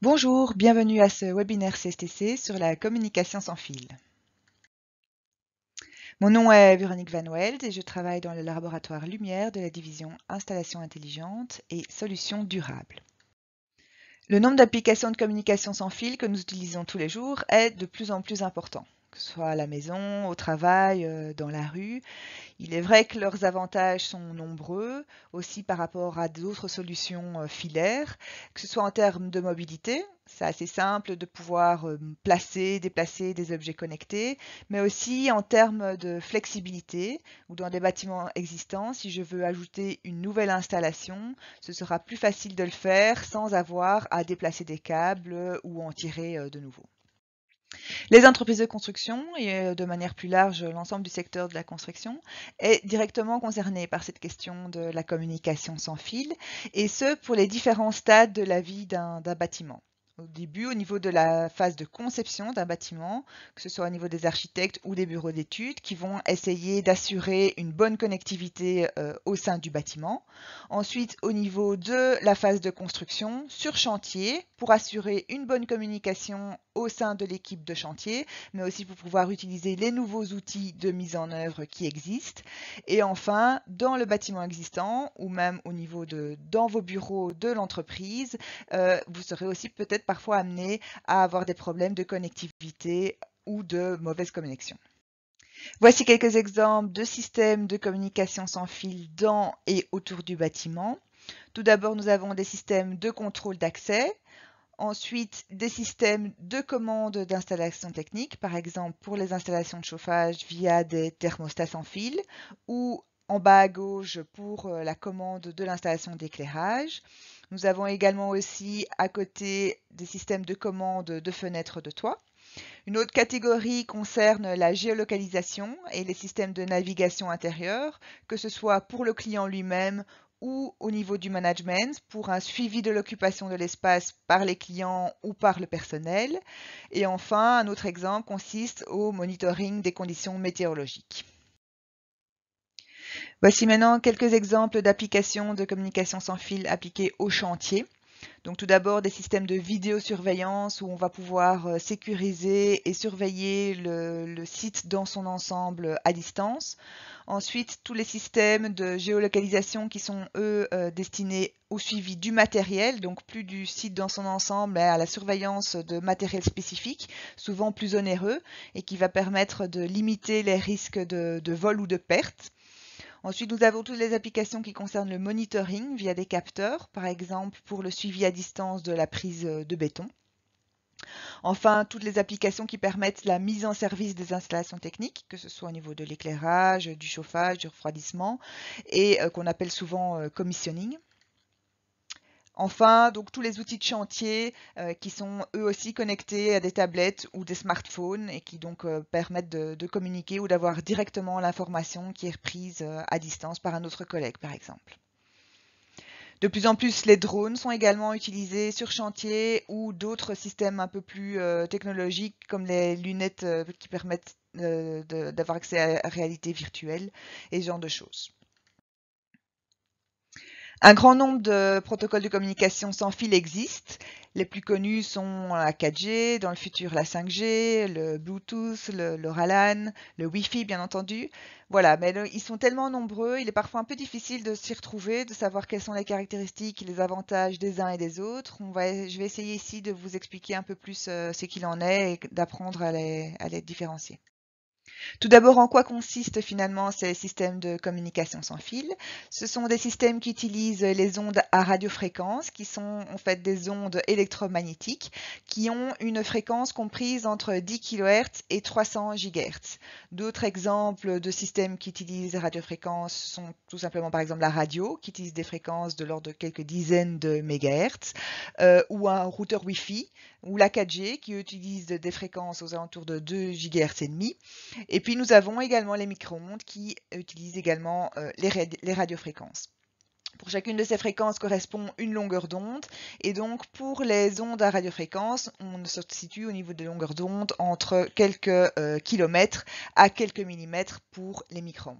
Bonjour, bienvenue à ce webinaire CSTC sur la communication sans fil. Mon nom est Véronique Van Weld et je travaille dans le laboratoire Lumière de la division Installations intelligentes et solutions durables. Le nombre d'applications de communication sans fil que nous utilisons tous les jours est de plus en plus important, que ce soit à la maison, au travail, dans la rue. Il est vrai que leurs avantages sont nombreux, aussi par rapport à d'autres solutions filaires, que ce soit en termes de mobilité, c'est assez simple de pouvoir placer, déplacer des objets connectés, mais aussi en termes de flexibilité, ou dans des bâtiments existants, si je veux ajouter une nouvelle installation, ce sera plus facile de le faire sans avoir à déplacer des câbles ou en tirer de nouveau. Les entreprises de construction et de manière plus large l'ensemble du secteur de la construction est directement concerné par cette question de la communication sans fil et ce pour les différents stades de la vie d'un bâtiment. Au début, au niveau de la phase de conception d'un bâtiment, que ce soit au niveau des architectes ou des bureaux d'études, qui vont essayer d'assurer une bonne connectivité au sein du bâtiment. Ensuite, au niveau de la phase de construction, sur chantier, pour assurer une bonne communication au sein de l'équipe de chantier, mais aussi pour pouvoir utiliser les nouveaux outils de mise en œuvre qui existent. Et enfin, dans le bâtiment existant, ou même au niveau dans vos bureaux de l'entreprise, vous serez aussi peut-être parfois amené à avoir des problèmes de connectivité ou de mauvaise connexion. Voici quelques exemples de systèmes de communication sans fil dans et autour du bâtiment. Tout d'abord, nous avons des systèmes de contrôle d'accès. Ensuite, des systèmes de commande d'installation technique, par exemple pour les installations de chauffage via des thermostats sans fil, ou en bas à gauche pour la commande de l'installation d'éclairage. Nous avons également aussi à côté des systèmes de commande de fenêtres de toit. Une autre catégorie concerne la géolocalisation et les systèmes de navigation intérieure, que ce soit pour le client lui-même ou au niveau du management, pour un suivi de l'occupation de l'espace par les clients ou par le personnel. Et enfin, un autre exemple consiste au monitoring des conditions météorologiques. Voici maintenant quelques exemples d'applications de communication sans fil appliquées au chantier. Donc tout d'abord des systèmes de vidéosurveillance où on va pouvoir sécuriser et surveiller le site dans son ensemble à distance. Ensuite, tous les systèmes de géolocalisation qui sont, eux, destinés au suivi du matériel, donc plus du site dans son ensemble, mais à la surveillance de matériel spécifique, souvent plus onéreux, et qui va permettre de limiter les risques de vol ou de perte. Ensuite, nous avons toutes les applications qui concernent le monitoring via des capteurs, par exemple pour le suivi à distance de la prise de béton. Enfin, toutes les applications qui permettent la mise en service des installations techniques, que ce soit au niveau de l'éclairage, du chauffage, du refroidissement, et qu'on appelle souvent commissioning. Enfin, donc tous les outils de chantier qui sont eux aussi connectés à des tablettes ou des smartphones et qui donc permettent de communiquer ou d'avoir directement l'information qui est reprise à distance par un autre collègue, par exemple. De plus en plus, les drones sont également utilisés sur chantier ou d'autres systèmes un peu plus technologiques comme les lunettes qui permettent d'avoir accès à la réalité virtuelle et ce genre de choses. Un grand nombre de protocoles de communication sans fil existent. Les plus connus sont la 4G, dans le futur la 5G, le Bluetooth, le LoRaWAN, le Wi-Fi bien entendu. Voilà, mais ils sont tellement nombreux, il est parfois un peu difficile de s'y retrouver, de savoir quelles sont les caractéristiques et les avantages des uns et des autres. Je vais essayer ici de vous expliquer un peu plus ce qu'il en est et d'apprendre à les différencier. Tout d'abord, en quoi consistent finalement ces systèmes de communication sans fil? Ce sont des systèmes qui utilisent les ondes à radiofréquence, qui sont en fait des ondes électromagnétiques, qui ont une fréquence comprise entre 10 kHz et 300 GHz. D'autres exemples de systèmes qui utilisent les radiofréquences sont tout simplement par exemple la radio, qui utilise des fréquences de l'ordre de quelques dizaines de mégahertz, ou un routeur Wi-Fi, ou la 4G, qui utilise des fréquences aux alentours de 2 GHz et demi. Et puis nous avons également les micro-ondes qui utilisent également les radiofréquences. Pour chacune de ces fréquences correspond une longueur d'onde et donc pour les ondes à radiofréquence, on se situe au niveau des longueurs d'onde entre quelques kilomètres à quelques millimètres pour les micro-ondes.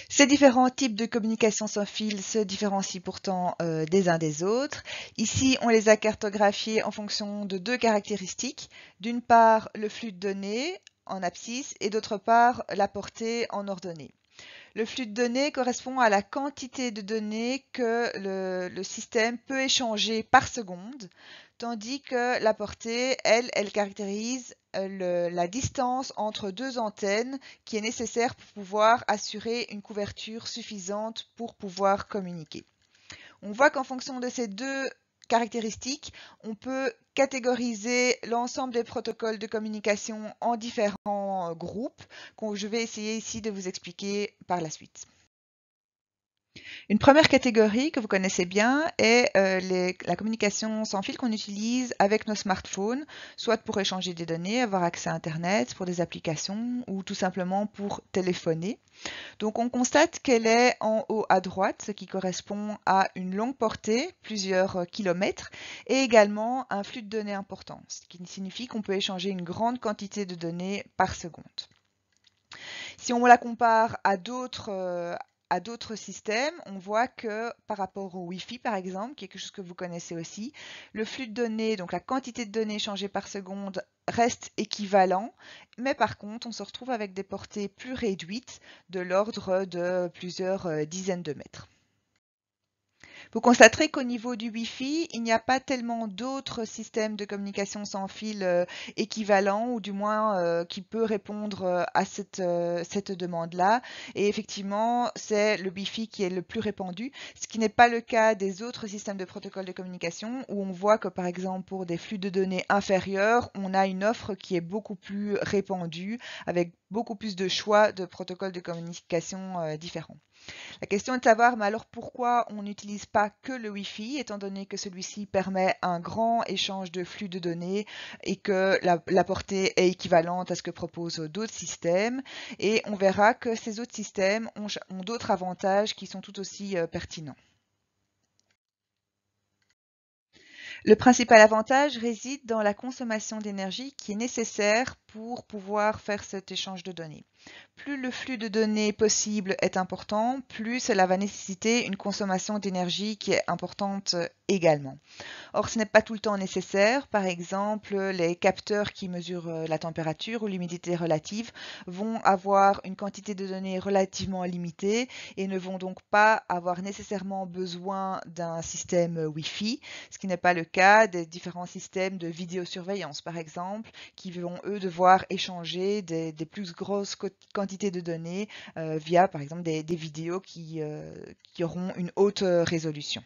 Ces différents types de communication sans fil se différencient pourtant des uns des autres. Ici, on les a cartographiés en fonction de deux caractéristiques. D'une part, le flux de données en abscisse et d'autre part, la portée en ordonnée. Le flux de données correspond à la quantité de données que le système peut échanger par seconde, tandis que la portée, elle caractérise la distance entre deux antennes qui est nécessaire pour pouvoir assurer une couverture suffisante pour pouvoir communiquer. On voit qu'en fonction de ces deux caractéristiques, on peut catégoriser l'ensemble des protocoles de communication en différents groupes que je vais essayer ici de vous expliquer par la suite. Une première catégorie que vous connaissez bien est la communication sans fil qu'on utilise avec nos smartphones, soit pour échanger des données, avoir accès à Internet, pour des applications ou tout simplement pour téléphoner. Donc on constate qu'elle est en haut à droite, ce qui correspond à une longue portée, plusieurs kilomètres, et également un flux de données important, ce qui signifie qu'on peut échanger une grande quantité de données par seconde. Si on la compare à d'autres systèmes, on voit que par rapport au Wi-Fi par exemple, qui est quelque chose que vous connaissez aussi, le flux de données, donc la quantité de données échangées par seconde reste équivalent, mais par contre on se retrouve avec des portées plus réduites de l'ordre de plusieurs dizaines de mètres. Vous constaterez qu'au niveau du Wi-Fi, il n'y a pas tellement d'autres systèmes de communication sans fil équivalents, ou du moins qui peut répondre à cette demande-là. Et effectivement, c'est le Wi-Fi qui est le plus répandu, ce qui n'est pas le cas des autres systèmes de protocole de communication, où on voit que par exemple pour des flux de données inférieurs, on a une offre qui est beaucoup plus répandue, avec beaucoup plus de choix de protocoles de communication différents. La question est de savoir, mais alors pourquoi on n'utilise pas que le Wi-Fi, étant donné que celui-ci permet un grand échange de flux de données et que la portée est équivalente à ce que proposent d'autres systèmes. Et on verra que ces autres systèmes ont d'autres avantages qui sont tout aussi pertinents. Le principal avantage réside dans la consommation d'énergie qui est nécessaire pour pouvoir faire cet échange de données. Plus le flux de données possible est important, plus cela va nécessiter une consommation d'énergie qui est importante également. Or, ce n'est pas tout le temps nécessaire. Par exemple, les capteurs qui mesurent la température ou l'humidité relative vont avoir une quantité de données relativement limitée et ne vont donc pas avoir nécessairement besoin d'un système Wi-Fi, ce qui n'est pas le cas des différents systèmes de vidéosurveillance, par exemple, qui vont, eux, devoir échanger des plus grosses quantités de données via, par exemple, des vidéos qui auront une haute résolution.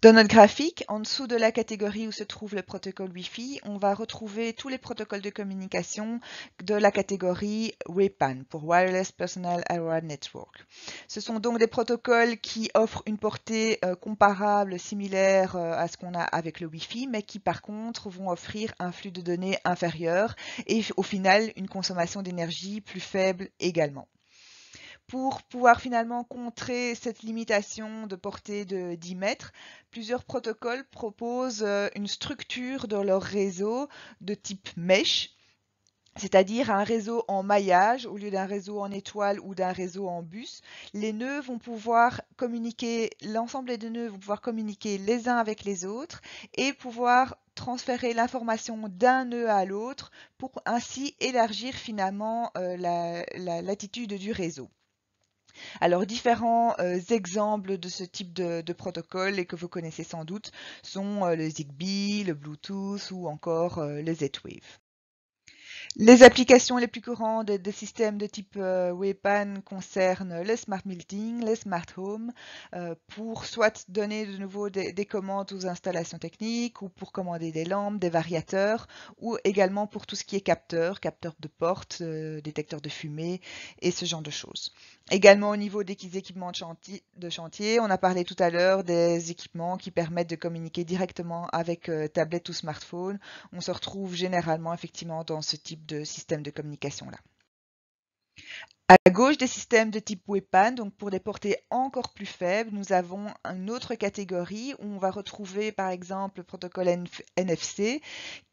Dans notre graphique, en dessous de la catégorie où se trouve le protocole Wi-Fi, on va retrouver tous les protocoles de communication de la catégorie WPAN, pour Wireless Personal Area Network. Ce sont donc des protocoles qui offrent une portée comparable, similaire à ce qu'on a avec le Wi-Fi, mais qui par contre vont offrir un flux de données inférieur et au final une consommation d'énergie plus faible également. Pour pouvoir finalement contrer cette limitation de portée de 10 mètres, plusieurs protocoles proposent une structure dans leur réseau de type mesh, c'est-à-dire un réseau en maillage au lieu d'un réseau en étoile ou d'un réseau en bus. Les nœuds vont pouvoir communiquer, l'ensemble des nœuds vont pouvoir communiquer les uns avec les autres et pouvoir transférer l'information d'un nœud à l'autre pour ainsi élargir finalement la latitude du réseau. Alors, différents exemples de ce type de protocole et que vous connaissez sans doute sont le Zigbee, le Bluetooth ou encore le Z-Wave. Les applications les plus courantes des systèmes de type WPAN concernent le Smart Building, le Smart Home, pour soit donner de nouveau des commandes aux installations techniques ou pour commander des lampes, des variateurs, ou également pour tout ce qui est capteurs de porte, détecteurs de fumée et ce genre de choses. Également au niveau des équipements de chantier, on a parlé tout à l'heure des équipements qui permettent de communiquer directement avec tablette ou smartphone. On se retrouve généralement effectivement dans ce type de système de communication-là. À gauche des systèmes de type WebPAN, donc pour des portées encore plus faibles, nous avons une autre catégorie où on va retrouver par exemple le protocole NFC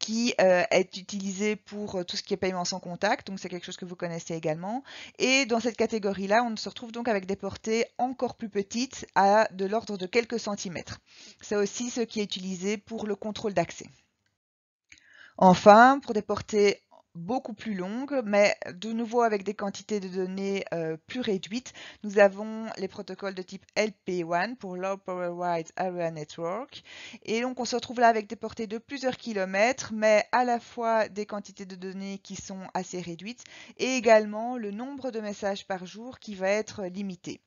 qui est utilisé pour tout ce qui est paiement sans contact, donc c'est quelque chose que vous connaissez également. Et dans cette catégorie-là, on se retrouve donc avec des portées encore plus petites, à de l'ordre de quelques centimètres. C'est aussi ce qui est utilisé pour le contrôle d'accès. Enfin, pour des portées beaucoup plus longues, mais de nouveau avec des quantités de données plus réduites, nous avons les protocoles de type LPWAN pour Low Power Wide Area Network. Et donc on se retrouve là avec des portées de plusieurs kilomètres, mais à la fois des quantités de données qui sont assez réduites et également le nombre de messages par jour qui va être limité.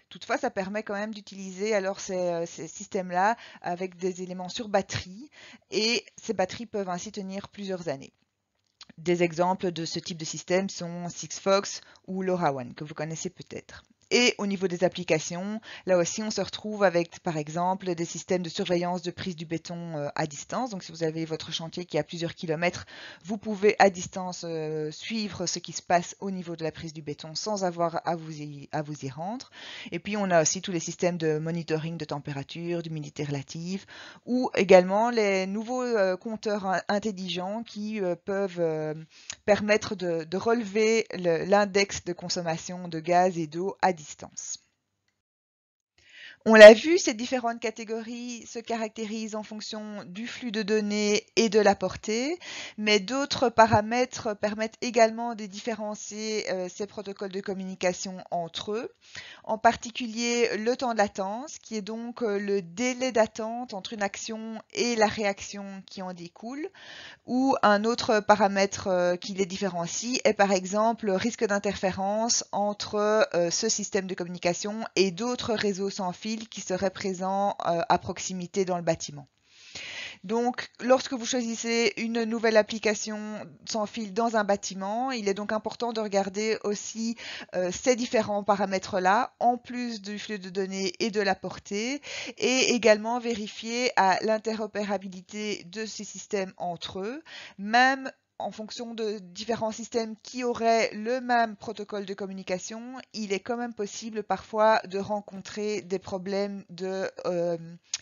Toutefois, ça permet quand même d'utiliser alors ces systèmes-là avec des éléments sur batterie et ces batteries peuvent ainsi tenir plusieurs années. Des exemples de ce type de système sont Sigfox ou LoRaWAN que vous connaissez peut-être. Et au niveau des applications, là aussi on se retrouve avec par exemple des systèmes de surveillance de prise du béton à distance. Donc si vous avez votre chantier qui est à plusieurs kilomètres, vous pouvez à distance suivre ce qui se passe au niveau de la prise du béton sans avoir à vous y rendre. Et puis on a aussi tous les systèmes de monitoring de température, d'humidité relative, ou également les nouveaux compteurs intelligents qui peuvent permettre de relever l'index de consommation de gaz et d'eau à distance. On l'a vu, ces différentes catégories se caractérisent en fonction du flux de données et de la portée, mais d'autres paramètres permettent également de différencier ces protocoles de communication entre eux, en particulier le temps de latence, qui est donc le délai d'attente entre une action et la réaction qui en découle, ou un autre paramètre qui les différencie est par exemple le risque d'interférence entre ce système de communication et d'autres réseaux sans fil qui seraient présents à proximité dans le bâtiment. Donc, lorsque vous choisissez une nouvelle application sans fil dans un bâtiment, il est donc important de regarder aussi ces différents paramètres-là, en plus du flux de données et de la portée, et également vérifier l'interopérabilité de ces systèmes entre eux, même en fonction de différents systèmes qui auraient le même protocole de communication, il est quand même possible parfois de rencontrer des problèmes de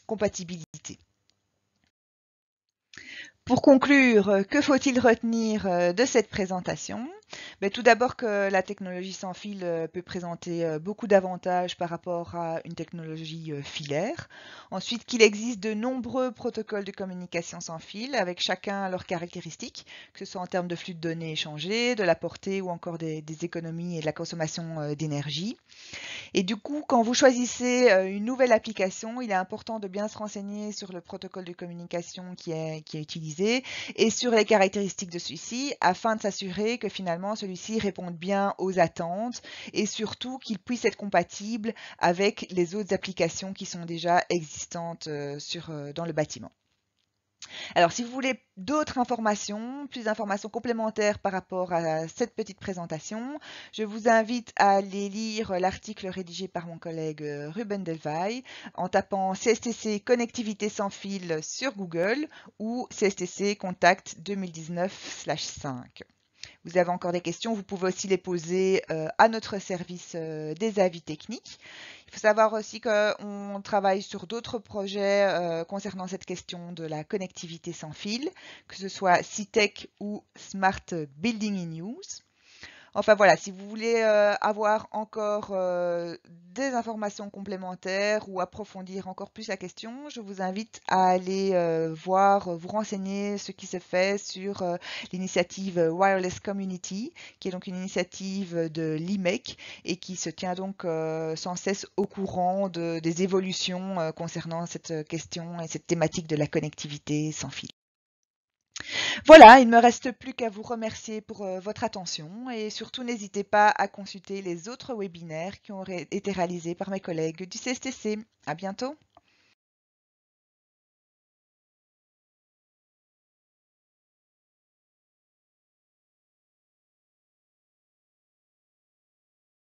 compatibilité. Pour conclure, que faut-il retenir de cette présentation? Tout d'abord que la technologie sans fil peut présenter beaucoup d'avantages par rapport à une technologie filaire. Ensuite, qu'il existe de nombreux protocoles de communication sans fil avec chacun leurs caractéristiques, que ce soit en termes de flux de données échangés, de la portée ou encore des économies et de la consommation d'énergie. Et du coup, quand vous choisissez une nouvelle application, il est important de bien se renseigner sur le protocole de communication qui est utilisé et sur les caractéristiques de celui-ci afin de s'assurer que finalement celui-ci réponde bien aux attentes et surtout qu'il puisse être compatible avec les autres applications qui sont déjà existantes dans le bâtiment. Alors, si vous voulez d'autres informations, plus d'informations complémentaires par rapport à cette petite présentation, je vous invite à aller lire l'article rédigé par mon collègue Ruben Delvaille en tapant CSTC Connectivité sans fil sur Google ou CSTC Contact 2019/5. Vous avez encore des questions, vous pouvez aussi les poser à notre service des avis techniques. Il faut savoir aussi qu'on travaille sur d'autres projets concernant cette question de la connectivité sans fil, que ce soit CITEC ou Smart Building in Use. Enfin voilà, si vous voulez avoir encore des informations complémentaires ou approfondir encore plus la question, je vous invite à aller vous renseigner ce qui se fait sur l'initiative Wireless Community, qui est donc une initiative de l'IMEC et qui se tient donc sans cesse au courant des évolutions concernant cette question et cette thématique de la connectivité sans fil. Voilà, il ne me reste plus qu'à vous remercier pour votre attention et surtout n'hésitez pas à consulter les autres webinaires qui ont été réalisés par mes collègues du CSTC. À bientôt!